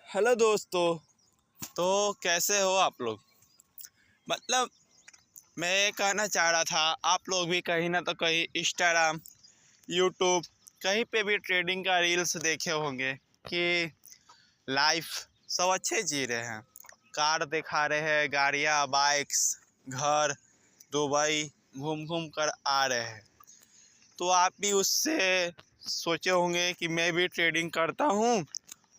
Hello दोस्तों। तो कैसे हो आप लोग। मतलब मैं ये कहना चाह रहा था, आप लोग भी कहीं ना तो कहीं इंस्टाग्राम, यूट्यूब, कहीं पे भी ट्रेडिंग का रील्स देखे होंगे कि लाइफ सब अच्छे जी रहे हैं, कार दिखा रहे हैं, गाड़ियाँ, बाइक्स, घर, दुबई घूम घूम कर आ रहे हैं। तो आप भी उससे सोचे होंगे कि मैं भी ट्रेडिंग करता हूँ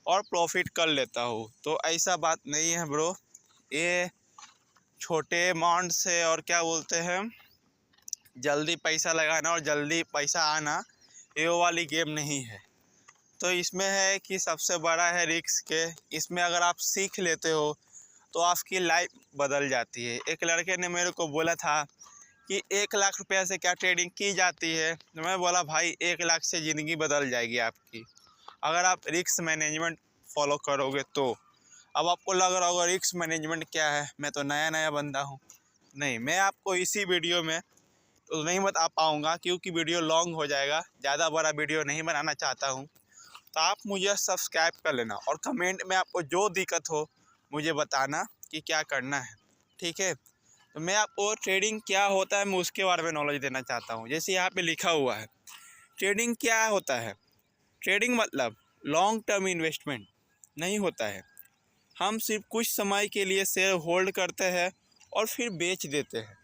और प्रॉफिट कर लेता हूँ। तो ऐसा बात नहीं है ब्रो। ये छोटे अमाउंट से और क्या बोलते हैं, जल्दी पैसा लगाना और जल्दी पैसा आना, ये वाली गेम नहीं है। तो इसमें है कि सबसे बड़ा है रिस्क के। इसमें अगर आप सीख लेते हो तो आपकी लाइफ बदल जाती है। एक लड़के ने मेरे को बोला था कि 1 लाख रुपया से क्या ट्रेडिंग की जाती है। तो मैं बोला भाई 1 लाख से ज़िंदगी बदल जाएगी आपकी, अगर आप रिस्क मैनेजमेंट फॉलो करोगे तो। अब आपको लग रहा होगा रिस्क मैनेजमेंट क्या है, मैं तो नया नया बंदा हूँ। नहीं, मैं आपको इसी वीडियो में तो नहीं बता पाऊँगा क्योंकि वीडियो लॉन्ग हो जाएगा, ज़्यादा बड़ा वीडियो नहीं बनाना चाहता हूँ। तो आप मुझे सब्सक्राइब कर लेना और कमेंट में आपको जो दिक्कत हो मुझे बताना कि क्या करना है, ठीक है। तो मैं आपको ट्रेडिंग क्या होता है मैं उसके बारे में नॉलेज देना चाहता हूँ। जैसे यहाँ पे लिखा हुआ है, ट्रेडिंग क्या होता है। ट्रेडिंग मतलब लॉन्ग टर्म इन्वेस्टमेंट नहीं होता है। हम सिर्फ कुछ समय के लिए शेयर होल्ड करते हैं और फिर बेच देते हैं।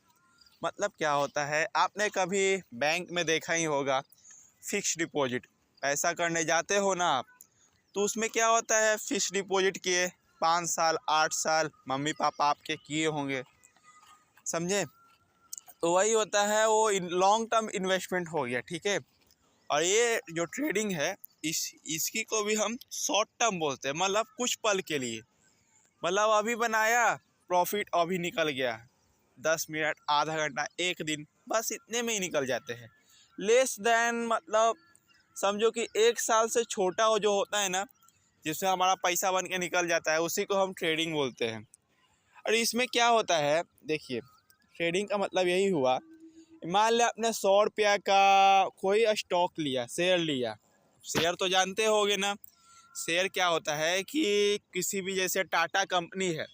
मतलब क्या होता है, आपने कभी बैंक में देखा ही होगा, फिक्स डिपॉजिट पैसा करने जाते हो ना आप, तो उसमें क्या होता है, फिक्स डिपॉजिट किए 5 साल 8 साल मम्मी पापा आपके किए होंगे, समझे। तो वही होता है, वो लॉन्ग टर्म इन्वेस्टमेंट हो गया, ठीक है। और ये जो ट्रेडिंग है इसकी को भी हम शॉर्ट टर्म बोलते हैं, मतलब कुछ पल के लिए। मतलब अभी बनाया प्रॉफिट, अभी निकल गया, 10 मिनट, आधा घंटा, एक दिन, बस इतने में ही निकल जाते हैं। लेस देन मतलब समझो कि 1 साल से छोटा हो जो होता है ना, जिसमें हमारा पैसा बन के निकल जाता है, उसी को हम ट्रेडिंग बोलते हैं। और इसमें क्या होता है, देखिए ट्रेडिंग का मतलब यही हुआ, मान लिया आपने 100 रुपया का कोई स्टॉक लिया, शेयर लिया। शेयर तो जानते होगे ना, शेयर क्या होता है कि किसी भी, जैसे टाटा कंपनी है।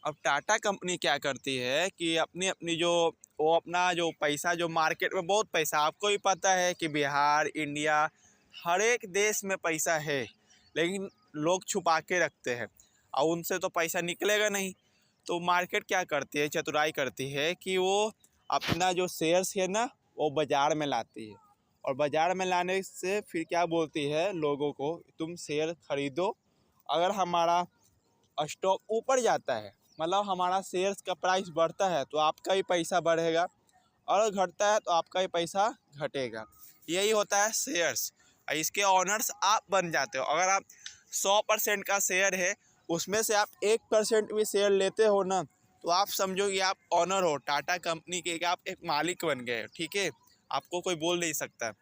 अब टाटा कंपनी क्या करती है कि अपनी अपनी जो वो अपना जो पैसा, जो मार्केट में बहुत पैसा, आपको भी पता है कि बिहार, इंडिया, हर एक देश में पैसा है, लेकिन लोग छुपा के रखते हैं और उनसे तो पैसा निकलेगा नहीं। तो मार्केट क्या करती है, चतुराई करती है कि वो अपना जो शेयर्स है ना, वो बाज़ार में लाती है। और बाज़ार में लाने से फिर क्या बोलती है लोगों को, तुम शेयर खरीदो। अगर हमारा स्टॉक ऊपर जाता है, मतलब हमारा शेयर्स का प्राइस बढ़ता है, तो आपका ही पैसा बढ़ेगा, और घटता है तो आपका ही पैसा घटेगा। यही होता है शेयर्स। इसके ऑनर्स आप बन जाते हो। अगर आप 100% का शेयर है, उसमें से आप 1% भी शेयर लेते हो ना, तो आप समझो कि आप ऑनर हो टाटा कंपनी के, कि आप एक मालिक बन गए, ठीक है। आपको कोई बोल नहीं सकता।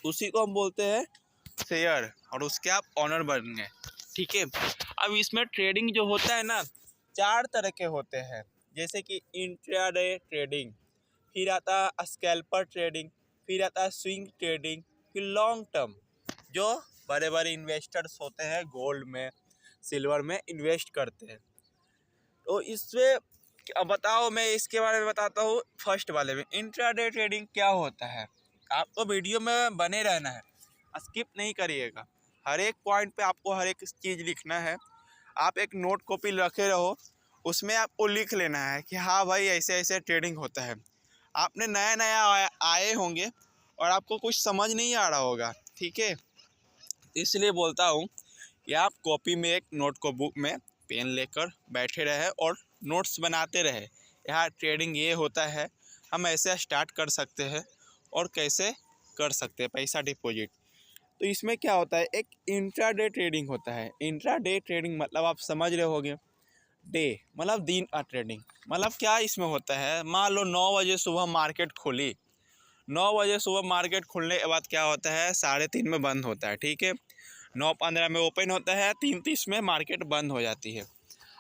उसी को हम बोलते हैं शेयर, और उसके आप ऑनर बन गए, ठीक है। अब इसमें ट्रेडिंग जो होता है ना, 4 तरह के होते हैं। जैसे कि इंट्राडे ट्रेडिंग, फिर आता है स्कैल्पर ट्रेडिंग, फिर आता है स्विंग ट्रेडिंग, फिर लॉन्ग टर्म। जो बड़े बड़े इन्वेस्टर्स होते हैं गोल्ड में, सिल्वर में इन्वेस्ट करते हैं। तो इससे अब बताओ, मैं इसके बारे में बताता हूँ। फर्स्ट वाले में इंट्राडे ट्रेडिंग क्या होता है, आपको वीडियो में बने रहना है, स्किप नहीं करिएगा। हर एक पॉइंट पे आपको हर एक चीज़ लिखना है। आप एक नोट कॉपी रखे रहो, उसमें आपको लिख लेना है कि हाँ भाई ऐसे ऐसे ट्रेडिंग होता है। आपने नया नया आए होंगे और आपको कुछ समझ नहीं आ रहा होगा, ठीक है। इसलिए बोलता हूँ कि आप कॉपी में, एक नोट को बुक में पेन लेकर बैठे रहे और नोट्स बनाते रहे। यहाँ ट्रेडिंग ये होता है, हम ऐसे स्टार्ट कर सकते हैं और कैसे कर सकते हैं पैसा डिपॉजिट। तो इसमें क्या होता है, एक इंट्राडे ट्रेडिंग होता है। इंट्राडे ट्रेडिंग मतलब आप समझ रहे होंगे, डे मतलब दिन का ट्रेडिंग। मतलब क्या इसमें होता है, मान लो 9 बजे सुबह मार्केट खुली, 9 बजे सुबह मार्केट खुलने के बाद क्या होता है, 3:30 में बंद होता है, ठीक है। 9:15 में ओपन होता है, 3:30 में मार्केट बंद हो जाती है।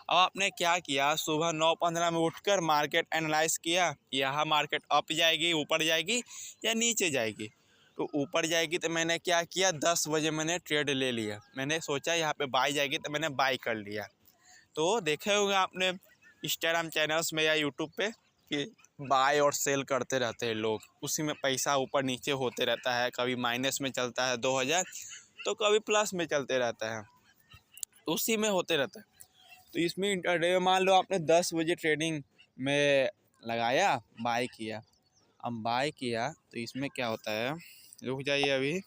अब आपने क्या किया, सुबह 9:15 में उठकर मार्केट एनालाइज किया, यहाँ मार्केट अप जाएगी, ऊपर जाएगी या नीचे जाएगी। तो ऊपर जाएगी तो मैंने क्या किया, 10 बजे मैंने ट्रेड ले लिया। मैंने सोचा यहाँ पे बाई जाएगी तो मैंने बाई कर लिया। तो देखे होंगे आपने इंस्टाग्राम चैनल्स में या यूट्यूब पे कि बाय और सेल करते रहते हैं लोग, उसी में पैसा ऊपर नीचे होते रहता है। कभी माइनस में चलता है 2000, तो कभी प्लस में चलते रहता है, उसी में होते रहता है। तो इसमें इंटरडे मान लो आपने 10 बजे ट्रेडिंग में लगाया, बाय किया। अब बाय किया तो इसमें क्या होता है, रुक जाइए अभी।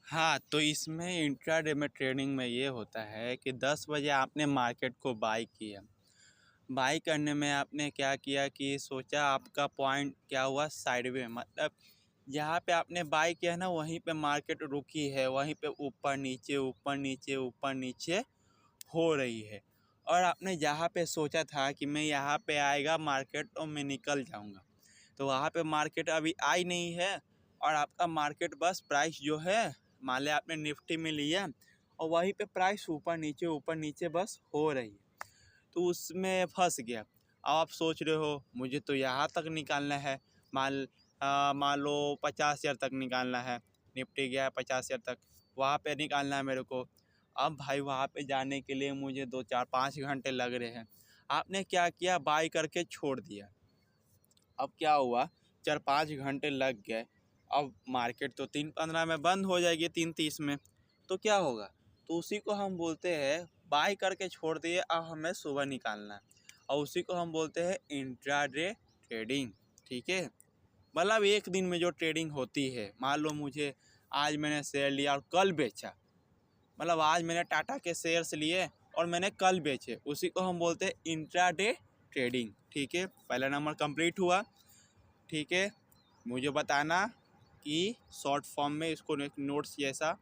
हाँ, तो इसमें इंट्राडे में ट्रेडिंग में ये होता है कि 10 बजे आपने मार्केट को बाय किया। बाई करने में आपने क्या किया कि सोचा आपका पॉइंट क्या हुआ, साइडवे, मतलब जहाँ पे आपने बाई किया ना वहीं पे मार्केट रुकी है, वहीं पे ऊपर नीचे ऊपर नीचे ऊपर नीचे हो रही है। और आपने जहाँ पे सोचा था कि मैं यहाँ पे आएगा मार्केट और मैं निकल जाऊँगा, तो वहाँ पे मार्केट अभी आई नहीं है। और आपका मार्केट बस प्राइस जो है, मान लिया आपने निफ्टी में लिया और वहीं पे प्राइस ऊपर नीचे बस हो रही है, तो उसमें फंस गया। अब आप सोच रहे हो मुझे तो यहाँ तक निकालना है, मान लो 50,000 तक निकालना है, निफ्टी गया 50,000 तक, वहाँ पे निकालना है मेरे को। अब भाई वहाँ पे जाने के लिए मुझे 2 4 5 घंटे लग रहे हैं। आपने क्या किया, बाई करके छोड़ दिया। अब क्या हुआ, 4 5 घंटे लग गए। अब मार्केट तो 3:15 में बंद हो जाएगी, 3:30 में, तो क्या होगा, तो उसी को हम बोलते हैं बाई करके छोड़ दिए, अब हमें सुबह निकालना है, और उसी को हम बोलते हैं इंट्राडे ट्रेडिंग। ठीक है, मतलब एक दिन में जो ट्रेडिंग होती है, मान लो मुझे आज मैंने शेयर लिया और कल बेचा, मतलब आज मैंने टाटा के शेयर्स लिए और मैंने कल बेचे, उसी को हम बोलते हैं इंट्राडे ट्रेडिंग। ठीक है, पहला नंबर कंप्लीट हुआ। ठीक है, मुझे बताना कि शॉर्ट फॉर्म में इसको एक नोट्स जैसा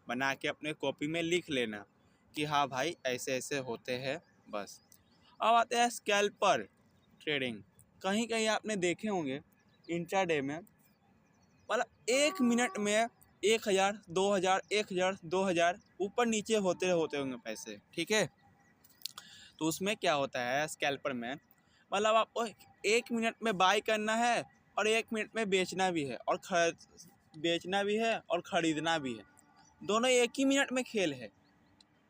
बना के अपने कॉपी में लिख लेना कि हाँ भाई ऐसे ऐसे होते हैं, बस। अब आते हैं स्कैल्पर ट्रेडिंग। कहीं कहीं आपने देखे होंगे इंट्राडे में, मतलब 1 मिनट में 1,000 2,000 1,000 2,000 ऊपर नीचे होते होंगे पैसे। ठीक है, तो उसमें क्या होता है स्कैल्पर में, मतलब आपको 1 मिनट में बाई करना है और 1 मिनट में बेचना भी है, और बेचना भी है और ख़रीदना भी है, दोनों एक ही मिनट में खेल है,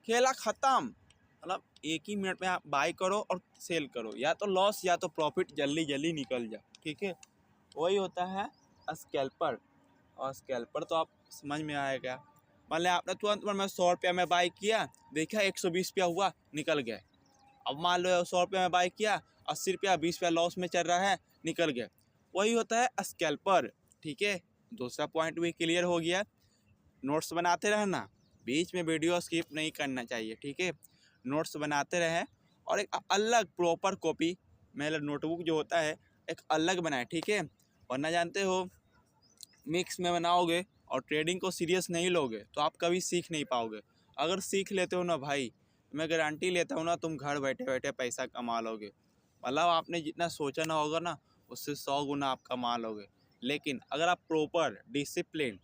खेला ख़त्म। मतलब एक ही मिनट में आप बाई करो और सेल करो, या तो लॉस या तो प्रॉफिट, जल्दी जल्दी निकल जाए। ठीक है, वही होता है स्कैल्पर। और स्कैल्पर तो आप समझ में आएगा, मान लिया आपने तुरंत में 100 रुपया में बाई किया, देखा 120 रुपया हुआ, निकल गया। अब मान लो 100 रुपये में बाई किया, 80 रुपया 20 रुपया लॉस में चल रहा है, निकल गया। वही होता है स्कैल्पर। ठीक है, दूसरा पॉइंट भी क्लियर हो गया। नोट्स बनाते रहना, बीच में वीडियो स्किप नहीं करना चाहिए। ठीक है, नोट्स बनाते रहें और एक अलग प्रॉपर कॉपी, मेरा नोटबुक जो होता है एक अलग बनाए। ठीक है, वरना जानते हो मिक्स में बनाओगे और ट्रेडिंग को सीरियस नहीं लोगे तो आप कभी सीख नहीं पाओगे। अगर सीख लेते हो ना भाई, मैं गारंटी लेता हूँ ना, तुम घर बैठे बैठे पैसा कमा लोगे। मतलब आपने जितना सोचा ना होगा ना, उससे 100 गुना आप कमा लोगे। लेकिन अगर आप प्रॉपर डिसिप्लिन,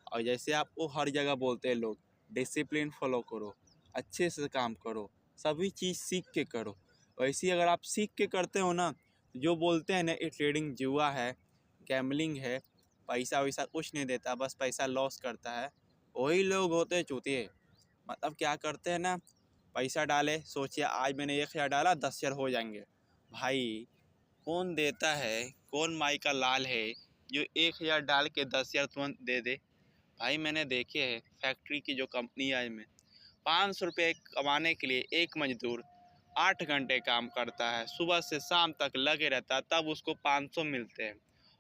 और जैसे आपको हर जगह बोलते हैं लोग, डिसिप्लिन फॉलो करो, अच्छे से काम करो, सभी चीज़ सीख के करो। वैसे ही अगर आप सीख के करते हो ना, जो बोलते हैं ना ये ट्रेडिंग जुआ है, गैम्बलिंग है, पैसा वैसा कुछ नहीं देता, बस पैसा लॉस करता है, वही लोग होते हैं चूतिए। मतलब क्या करते हैं ना, पैसा डाले, सोचिए आज मैंने 1,000 डाला, 10,000 हो जाएंगे। भाई कौन देता है, कौन माई का लाल है जो 1,000 डाल के 10,000 तुरंत दे दे। भाई मैंने देखे है फैक्ट्री की जो कंपनी है, में 500 रुपये कमाने के लिए एक मजदूर 8 घंटे काम करता है, सुबह से शाम तक लगे रहता है, तब उसको 500 मिलते हैं।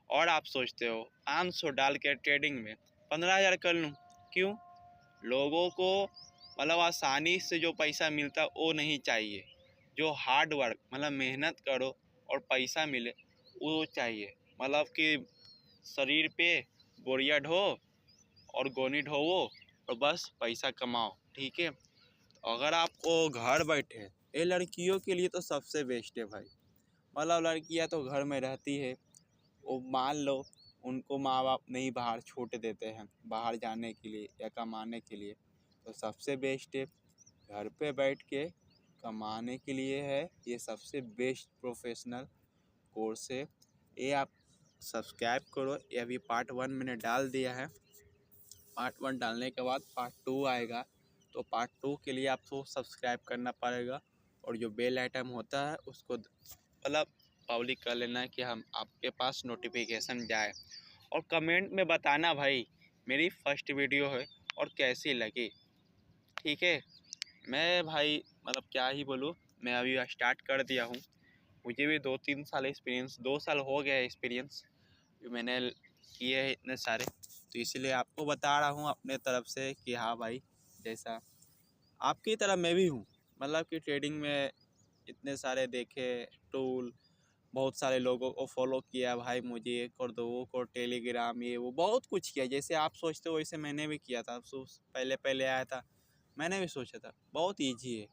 और आप सोचते हो 500 डाल के ट्रेडिंग में 15,000 कर लूँ, क्यों? लोगों को मतलब आसानी से जो पैसा मिलता है वो नहीं चाहिए, जो हार्ड वर्क मतलब मेहनत करो और पैसा मिले वो चाहिए। मतलब कि शरीर पे बोरिया ढो और गोनी ढोवो और बस पैसा कमाओ। ठीक है, अगर आपको घर बैठे, ये लड़कियों के लिए तो सबसे बेस्ट है भाई। मतलब लड़कियां तो घर में रहती है, वो मान लो उनको माँ बाप नहीं बाहर छूट देते हैं बाहर जाने के लिए या कमाने के लिए, तो सबसे बेस्ट है घर पे बैठ के कमाने के लिए है। ये सबसे बेस्ट प्रोफेशनल कोर्स है, ये आप सब्सक्राइब करो। ये अभी पार्ट 1 मैंने डाल दिया है, पार्ट 1 डालने के बाद पार्ट 2 आएगा, तो पार्ट 2 के लिए आपको सब्सक्राइब करना पड़ेगा और जो बेल आइटम होता है उसको मतलब पब्लिक कर लेना है कि हम आपके पास नोटिफिकेशन जाए। और कमेंट में बताना भाई मेरी फर्स्ट वीडियो है और कैसी लगी, ठीक है। मैं भाई मतलब क्या ही बोलूँ, मैं अभी स्टार्ट कर दिया हूँ, मुझे भी 2-3 साल एक्सपीरियंस, 2 साल हो गया है एक्सपीरियंस जो मैंने किए हैं इतने सारे, तो इसीलिए आपको बता रहा हूँ अपने तरफ से कि हाँ भाई, जैसा आपकी तरह मैं भी हूँ, मतलब कि ट्रेडिंग में इतने सारे देखे टूल, बहुत सारे लोगों को फॉलो किया भाई, मुझे ये कर दो वो कर, टेलीग्राम ये वो बहुत कुछ किया, जैसे आप सोचते हो वैसे मैंने भी किया था। पहले पहले आया था, मैंने भी सोचा था बहुत ईजी है,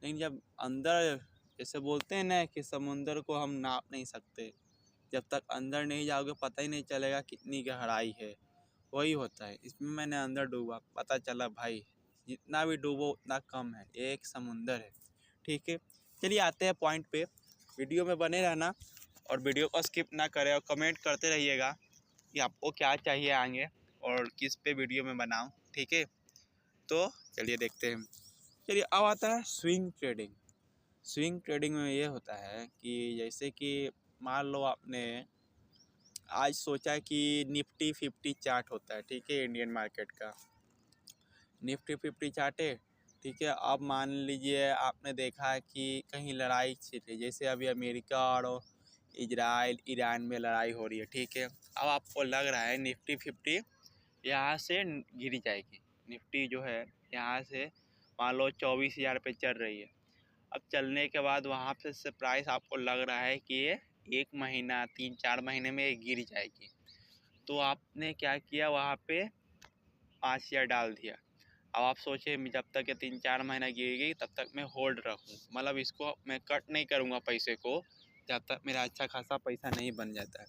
लेकिन जब अंदर, जैसे बोलते हैं ना कि समुंदर को हम नाप नहीं सकते, जब तक अंदर नहीं जाओगे पता ही नहीं चलेगा कितनी गहराई है, वही होता है इसमें। मैंने अंदर डूबा, पता चला भाई जितना भी डूबो उतना कम है, ये एक समुंदर है, ठीक है। चलिए आते हैं पॉइंट पे, वीडियो में बने रहना और वीडियो को स्किप ना करें और कमेंट करते रहिएगा कि आपको क्या चाहिए आगे और किस पे वीडियो में बनाऊं, ठीक है। तो चलिए देखते हैं। चलिए अब आता है स्विंग ट्रेडिंग। स्विंग ट्रेडिंग में ये होता है कि जैसे कि मान लो आपने आज सोचा कि निफ्टी 50 चार्ट होता है, ठीक है, इंडियन मार्केट का निफ्टी 50 चार्ट है, ठीक है। अब मान लीजिए आपने देखा है कि कहीं लड़ाई छिड़ रही, जैसे अभी अमेरिका और इजराइल ईरान में लड़ाई हो रही है, ठीक है। अब आपको लग रहा है निफ्टी 50 यहाँ से गिर जाएगी, निफ्टी जो है यहाँ से मान लो 24,000 पे चल रही है। अब चलने के बाद वहाँ से प्राइस आपको लग रहा है कि ये 1 महीना 3-4 महीने में गिर जाएगी, तो आपने क्या किया, वहाँ पे 5,000 डाल दिया। अब आप सोचे जब तक ये 3-4 महीना गिरेगी तब तक मैं होल्ड रखूँ, मतलब इसको मैं कट नहीं करूँगा पैसे को जब तक मेरा अच्छा खासा पैसा नहीं बन जाता है।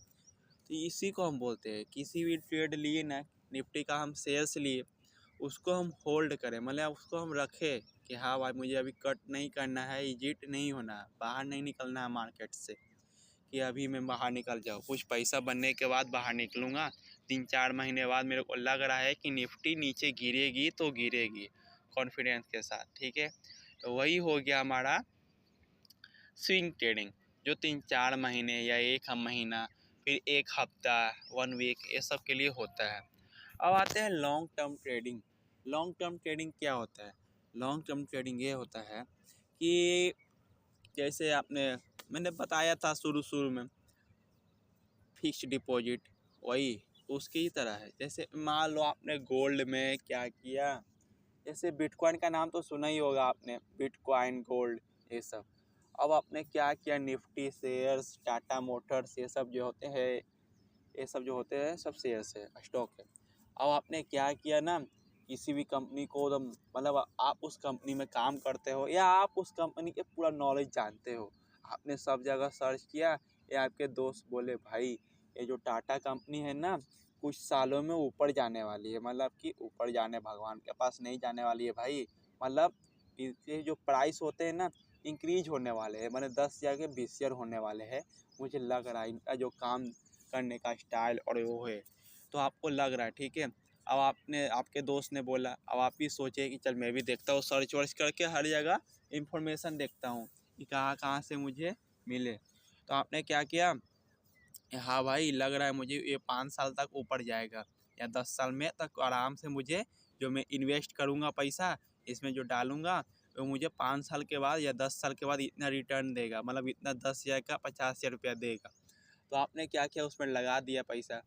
तो इसी को हम बोलते हैं, किसी भी ट्रेड लिए ना, निफ्टी का हम शेयर्स लिए, उसको हम होल्ड करें, मतलब उसको हम रखें कि हाँ भाई मुझे अभी कट नहीं करना है, एग्जिट नहीं होना है, बाहर नहीं निकलना है मार्केट से कि अभी मैं बाहर निकल जाऊँ, कुछ पैसा बनने के बाद बाहर निकलूँगा। 3-4 महीने बाद मेरे को लग रहा है कि निफ्टी नीचे गिरेगी तो गिरेगी कॉन्फिडेंस के साथ, ठीक है। तो वही हो गया हमारा स्विंग ट्रेडिंग, जो 3-4 महीने या 1 महीना फिर 1 हफ्ता 1 वीक ये सब के लिए होता है। अब आते हैं long term trading. Long term trading क्या होता है? लॉन्ग टर्म ट्रेडिंग ये होता है कि जैसे मैंने बताया था शुरू शुरू में फिक्स्ड डिपॉजिट, वही उसकी ही तरह है। जैसे मान लो आपने गोल्ड में क्या किया, जैसे बिटकॉइन का नाम तो सुना ही होगा आपने, बिटकॉइन गोल्ड ये सब। अब आपने क्या किया, निफ्टी शेयर्स, टाटा मोटर्स ये सब जो होते हैं, ये सब जो होते हैं सब शेयर्स है, स्टॉक है। अब आपने क्या किया ना, किसी भी कंपनी को एकदम, मतलब आप उस कंपनी में काम करते हो या आप उस कंपनी के पूरा नॉलेज जानते हो, आपने सब जगह सर्च किया, या आपके दोस्त बोले भाई ये जो टाटा कंपनी है ना कुछ सालों में ऊपर जाने वाली है, मतलब कि ऊपर जाने, भगवान के पास नहीं जाने वाली है भाई, मतलब इसके जो प्राइस होते हैं ना इंक्रीज होने वाले हैं, मतलब 10 जाके 20 शेयर होने वाले हैं, मुझे लग रहा है इनका जो काम करने का स्टाइल और वो है, तो आपको लग रहा है, ठीक है। अब आपके दोस्त ने बोला, अब आप भी सोचे कि चल मैं भी देखता हूँ, सर्च वर्च करके हर जगह इंफॉर्मेशन देखता हूँ कि कहाँ कहाँ से मुझे मिले। तो आपने क्या किया, हाँ भाई लग रहा है मुझे ये 5 साल तक ऊपर जाएगा या 10 साल में तक आराम से, मुझे जो मैं इन्वेस्ट करूँगा पैसा इसमें जो डालूँगा तो मुझे 5 साल के बाद या 10 साल के बाद इतना रिटर्न देगा, मतलब इतना 10,000 का 50,000 रुपया देगा। तो आपने क्या किया, उसमें लगा दिया पैसा।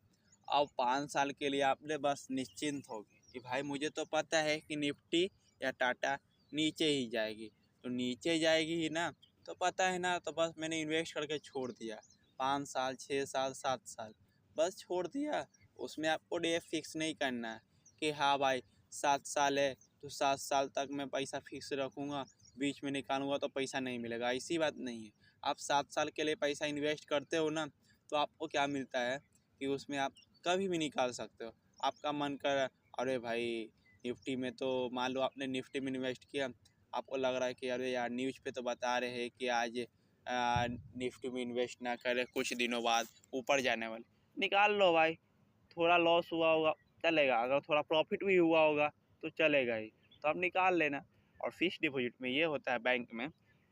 अब 5 साल के लिए आपने बस निश्चिंत हो गए कि भाई मुझे तो पता है कि निफ्टी या टाटा नीचे ही जाएगी, तो नीचे जाएगी ही ना, तो पता है ना, तो बस मैंने इन्वेस्ट करके छोड़ दिया 5 साल 6 साल 7 साल, बस छोड़ दिया। उसमें आपको डे फिक्स नहीं करना है कि हाँ भाई 7 साल है तो 7 साल तक मैं पैसा फिक्स रखूँगा, बीच में निकालूंगा तो पैसा नहीं मिलेगा, ऐसी बात नहीं है। आप 7 साल के लिए पैसा इन्वेस्ट करते हो ना, तो आपको क्या मिलता है कि उसमें आप कभी भी निकाल सकते हो। आपका मन कर, अरे भाई निफ्टी में, तो मान लो आपने निफ्टी में इन्वेस्ट किया, आपको लग रहा है कि अरे यार न्यूज़ पे तो बता रहे हैं कि आज निफ्टी में इन्वेस्ट ना करें, कुछ दिनों बाद ऊपर जाने वाले, निकाल लो भाई। थोड़ा लॉस हुआ होगा चलेगा, अगर थोड़ा प्रॉफिट भी हुआ होगा तो चलेगा ही, तो आप निकाल लेना। और फिक्स डिपॉजिट में ये होता है बैंक में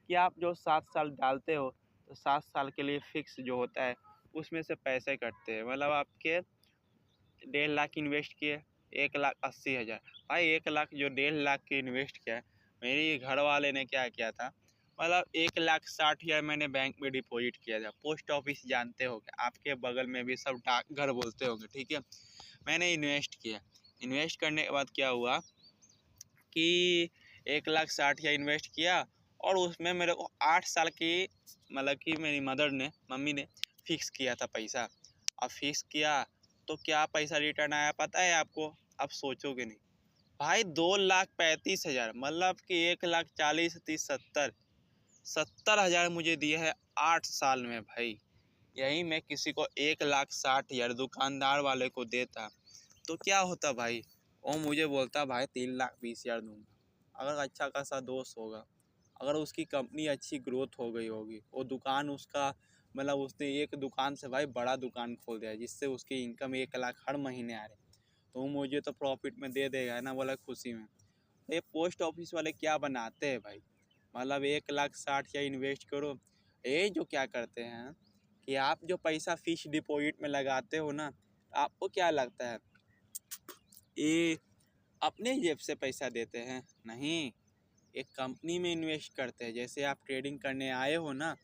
कि आप जो 7 साल डालते हो तो 7 साल के लिए फिक्स जो होता है उसमें से पैसे कटते हैं। मतलब आपके 1.5 लाख इन्वेस्ट किए, 1,80,000। भाई 1 लाख जो 1.5 लाख के इन्वेस्ट किया है, मेरी घर वाले ने क्या किया था, मतलब 1,60,000 मैंने बैंक में डिपॉजिट किया था। पोस्ट ऑफिस जानते होंगे, आपके बगल में भी सब डाकघर बोलते होंगे, ठीक है। मैंने इन्वेस्ट किया, इन्वेस्ट करने के बाद क्या हुआ कि 1,60,000 इन्वेस्ट किया और उसमें मेरे को 8 साल की, मतलब कि मेरी मदर ने, मम्मी ने फिक्स किया था पैसा। अब फिक्स किया तो क्या पैसा रिटर्न आया पता है आपको? आप सोचोगे नहीं भाई, 2,35,000, मतलब कि 1,40,000, 30, 70,000 मुझे दिए है 8 साल में भाई। यही मैं किसी को 1,60,000 दुकानदार वाले को देता तो क्या होता भाई, वो मुझे बोलता भाई 3,20,000 दूंगा। अगर अच्छा खासा दोस्त होगा, अगर उसकी कंपनी अच्छी ग्रोथ हो गई होगी, वो दुकान उसका, मतलब उसने एक दुकान से भाई बड़ा दुकान खोल दिया जिससे उसकी इनकम 1 लाख हर महीने आ रही, तो वो मुझे तो प्रॉफिट में दे देगा ना, बोला खुशी में। ये पोस्ट ऑफिस वाले क्या बनाते हैं भाई, मतलब 1,60,000 इन्वेस्ट करो। ये जो क्या करते हैं कि आप जो पैसा फिक्स डिपॉजिट में लगाते हो ना, आपको क्या लगता है ये अपने जेब से पैसा देते हैं? नहीं, एक कंपनी में इन्वेस्ट करते हैं। जैसे आप ट्रेडिंग करने आए हो ना,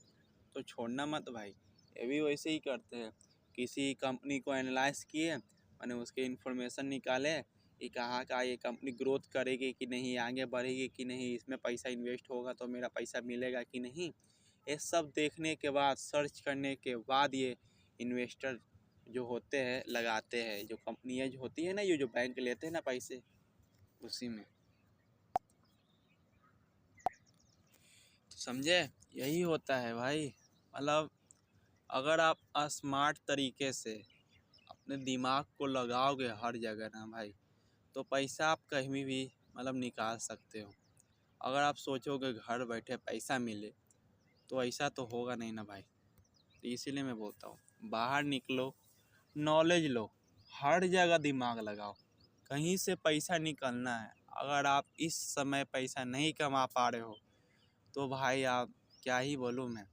तो छोड़ना मत भाई, ये भी वैसे ही करते हैं। किसी कंपनी को एनालाइज किए, मैंने उसके इन्फॉर्मेशन निकाले कि कहाँ का ये कंपनी ग्रोथ करेगी कि नहीं, आगे बढ़ेगी कि नहीं, इसमें पैसा इन्वेस्ट होगा तो मेरा पैसा मिलेगा कि नहीं, ये सब देखने के बाद, सर्च करने के बाद ये इन्वेस्टर जो होते हैं लगाते हैं। जो कंपनियाँ जो होती है ना, ये जो बैंक लेते हैं ना पैसे, उसी में, तो समझे, यही होता है भाई। मतलब अगर आप स्मार्ट तरीके से अपने दिमाग को लगाओगे हर जगह ना भाई, तो पैसा आप कहीं भी मतलब निकाल सकते हो। अगर आप सोचोगे घर बैठे पैसा मिले, तो ऐसा तो होगा नहीं ना भाई। तो इसीलिए मैं बोलता हूँ बाहर निकलो, नॉलेज लो, हर जगह दिमाग लगाओ, कहीं से पैसा निकलना है। अगर आप इस समय पैसा नहीं कमा पा रहे हो तो भाई आप, क्या ही बोलूँ मैं,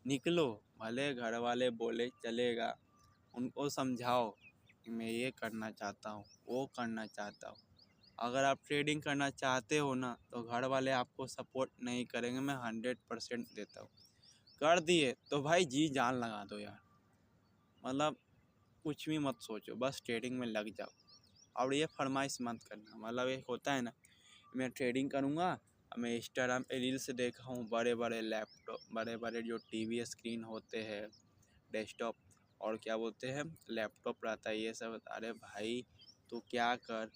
निकलो। भले घर वाले बोले चलेगा, उनको समझाओ कि मैं ये करना चाहता हूँ, वो करना चाहता हूँ। अगर आप ट्रेडिंग करना चाहते हो ना, तो घर वाले आपको सपोर्ट नहीं करेंगे, मैं 100% देता हूँ। कर दिए तो भाई जी जान लगा दो यार, मतलब कुछ भी मत सोचो, बस ट्रेडिंग में लग जाओ। और ये फरमाइश मत करना, मतलब एक होता है ना, मैं ट्रेडिंग करूँगा, मैं इंस्टाग्राम पे रील्स देखा हूँ, बड़े बड़े लैपटॉप, बड़े बड़े जो टीवी स्क्रीन होते हैं, डेस्कटॉप और क्या बोलते हैं लैपटॉप रहता है, ये सब। अरे भाई तू क्या कर,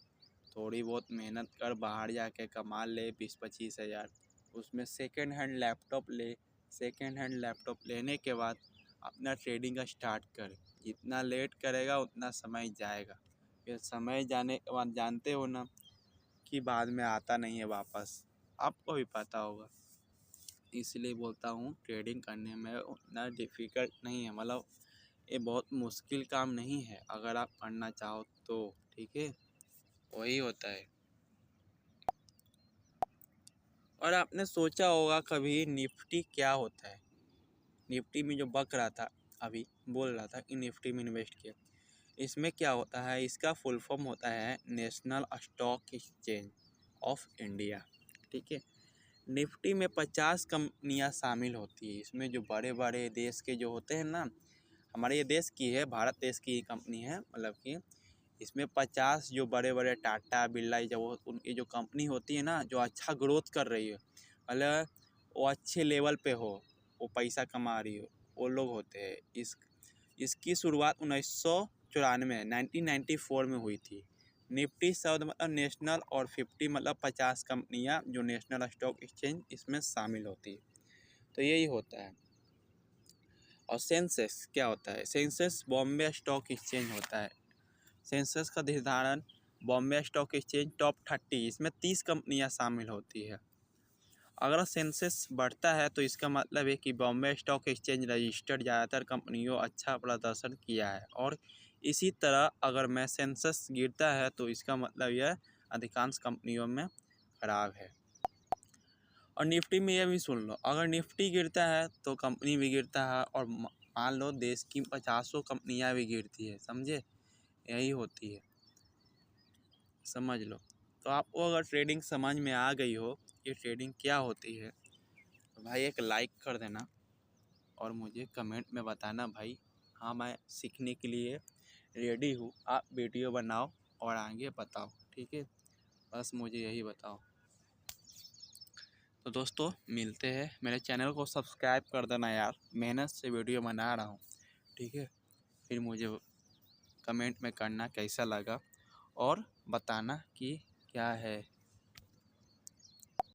थोड़ी बहुत मेहनत कर, बाहर जाके कमा ले 20-25 हज़ार, उसमें सेकेंड हैंड लैपटॉप ले। सेकेंड हैंड लैपटॉप लेने के बाद अपना ट्रेडिंग का स्टार्ट कर। जितना लेट करेगा उतना समय जाएगा, फिर समय जाने के बाद जानते हो ना कि बाद में आता नहीं है वापस, आपको भी पता होगा। इसलिए बोलता हूँ ट्रेडिंग करने में उतना डिफ़िकल्ट नहीं है, मतलब ये बहुत मुश्किल काम नहीं है अगर आप करना चाहो तो, ठीक है, वही होता है। और आपने सोचा होगा कभी निफ्टी क्या होता है? निफ्टी में जो बक रहा था अभी, बोल रहा था कि निफ्टी में इन्वेस्ट किया, इसमें क्या होता है, इसका फुल फॉर्म होता है national stock exchange of India, ठीक है। निफ्टी में 50 कंपनियां शामिल होती है। इसमें जो बड़े बड़े देश के जो होते हैं ना, हमारे ये देश की है, भारत देश की कंपनी है, मतलब कि इसमें 50 जो बड़े बड़े टाटा बिरला, जो उनकी जो कंपनी होती है ना, जो अच्छा ग्रोथ कर रही है, मतलब वो अच्छे लेवल पे हो, वो पैसा कमा रही हो, वो लोग होते हैं। इसकी शुरुआत 1994 1994 में हुई थी। निफ्टी शब्द मतलब नेशनल और 50 मतलब 50 कंपनियां जो नेशनल स्टॉक एक्सचेंज इसमें शामिल होती है, तो यही होता है। और सेंसेक्स क्या होता है? सेंसेक्स बॉम्बे स्टॉक एक्सचेंज होता है। सेंसेक्स का निर्धारण बॉम्बे स्टॉक एक्सचेंज टॉप 30, इसमें 30 कंपनियां शामिल होती है। अगर सेंसेक्स बढ़ता है तो इसका मतलब है कि बॉम्बे स्टॉक एक्सचेंज रजिस्टर्ड ज़्यादातर कंपनियों अच्छा प्रदर्शन किया है और इसी तरह अगर मैं सेंसेक्स गिरता है तो इसका मतलब यह अधिकांश कंपनियों में खराब है। और निफ्टी में यह भी सुन लो, अगर निफ्टी गिरता है तो कंपनी भी गिरता है, और मान लो देश की 50 कंपनियां भी गिरती है, समझे, यही होती है, समझ लो। तो आपको अगर ट्रेडिंग समझ में आ गई हो ये ट्रेडिंग क्या होती है तो भाई एक लाइक कर देना और मुझे कमेंट में बताना भाई हाँ मैं सीखने के लिए रेडी हूँ। आप वीडियो बनाओ और आगे बताओ, ठीक है, बस मुझे यही बताओ। तो दोस्तों मिलते हैं, मेरे चैनल को सब्सक्राइब कर देना यार, मेहनत से वीडियो बना रहा हूँ, ठीक है। फिर मुझे कमेंट में करना कैसा लगा और बताना कि क्या है।